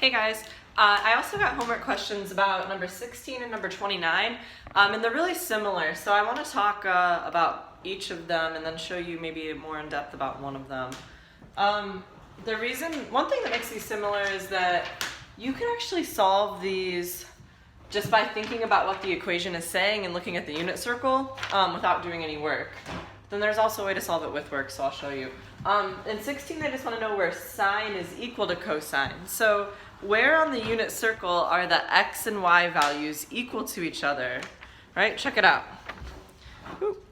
Hey guys, I also got homework questions about number 16 and number 29, and they're really similar, so I want to talk about each of them and then show you maybe more in depth about one of them. One thing that makes these similar is that you can actually solve these just by thinking about what the equation is saying and looking at the unit circle without doing any work. Then there's also a way to solve it with work, so I'll show you. In 16, I just want to know where sine is equal to cosine. So where on the unit circle are the x and y values equal to each other? Right? Check it out.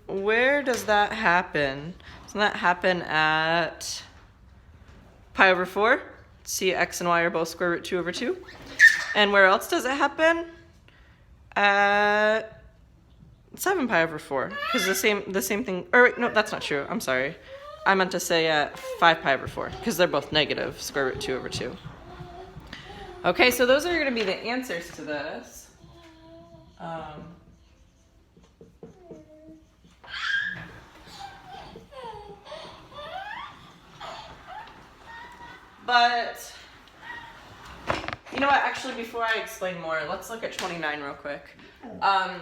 Where does that happen? Doesn't that happen at pi over 4? See, x and y are both square root 2 over 2. And where else does it happen? At 7 pi over 4. Because the same thing, or wait, no, that's not true. I'm sorry. I meant to say at 5 pi over 4, because they're both negative, square root 2 over 2. Okay, so those are going to be the answers to this. But, you know what, actually before I explain more, let's look at 29 real quick.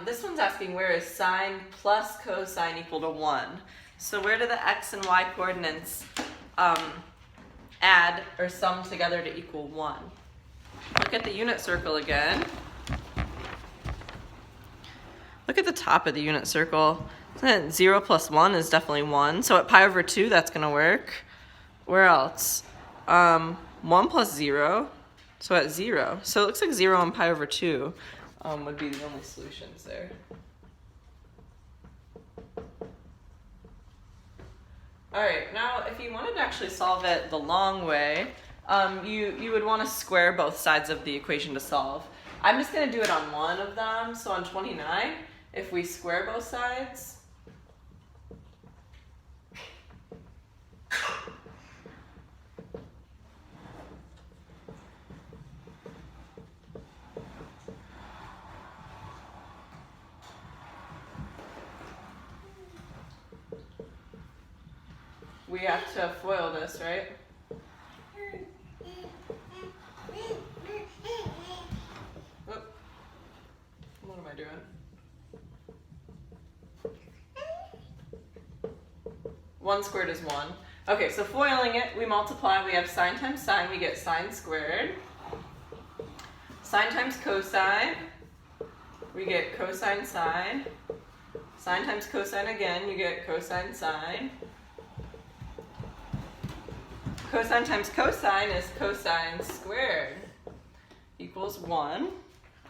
This one's asking where is sine plus cosine equal to 1? So where do the x and y coordinates add or sum together to equal 1? Look at the unit circle again. Look at the top of the unit circle. 0 plus 1 is definitely 1. So at pi over 2, that's going to work. Where else? 1 plus 0. So at 0. So it looks like 0 and pi over 2 would be the only solutions there. Alright, now if you wanted to actually solve it the long way, you would want to square both sides of the equation to solve. I'm just going to do it on one of them. So on 29, if we square both sides, we have to FOIL this, right? What am I doing? 1 squared is 1. Okay, so FOILing it, we multiply. We have sine times sine, we get sine squared. Sine times cosine, we get cosine sine. Sine times cosine again, you get cosine sine. Cosine times cosine is cosine squared equals 1.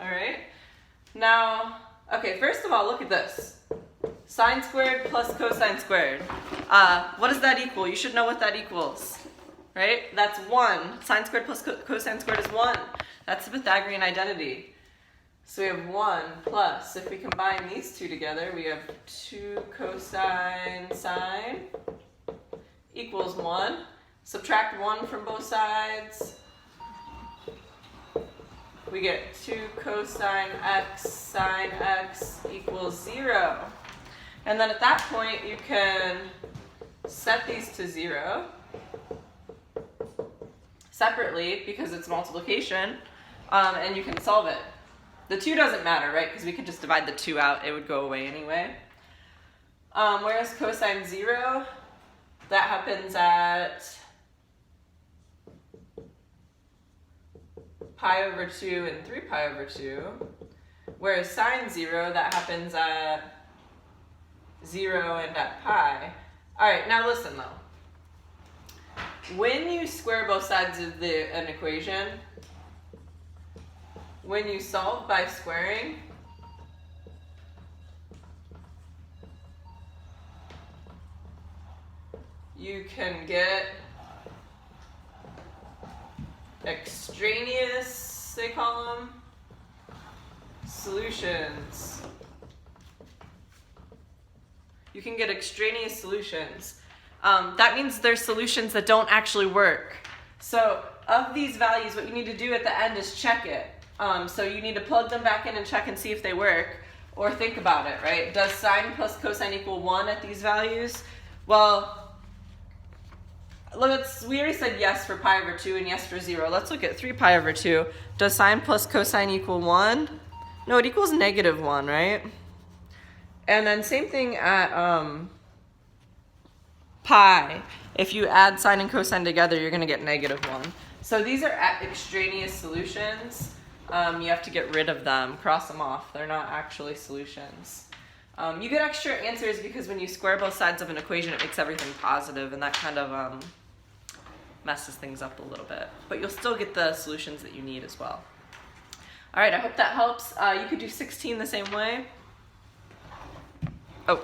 All right. Now, okay, first of all, look at this. Sine squared plus cosine squared. What does that equal? You should know what that equals, right? That's 1. Sine squared plus cosine squared is 1. That's the Pythagorean identity. So we have 1 plus, if we combine these two together, we have 2 cosine sine equals 1. Subtract 1 from both sides. We get 2 cosine x sine x equals 0. And then at that point, you can set these to 0 separately because it's multiplication, and you can solve it. The 2 doesn't matter, right? Because we could just divide the 2 out. It would go away anyway. Whereas cosine 0, that happens at pi over 2 and 3 pi over 2. Whereas sine 0, that happens at 0 and at pi. Alright, now listen though. When you square both sides of an equation, when you solve by squaring, you can get extraneous, they call them, solutions. You can get extraneous solutions. That means there's solutions that don't actually work. So of these values, what you need to do at the end is check it. So you need to plug them back in and check and see if they work, or think about it, right? Does sine plus cosine equal 1 at these values? Well, we already said yes for pi over 2 and yes for 0. Let's look at 3 pi over 2. Does sine plus cosine equal 1? No, it equals negative 1, right? And then same thing at pi. If you add sine and cosine together, you're going to get negative 1. So these are extraneous solutions. You have to get rid of them, cross them off. They're not actually solutions. You get extra answers because when you square both sides of an equation, it makes everything positive, and that kind of messes things up a little bit. But you'll still get the solutions that you need as well. All right, I hope that helps. You could do 16 the same way. Oh.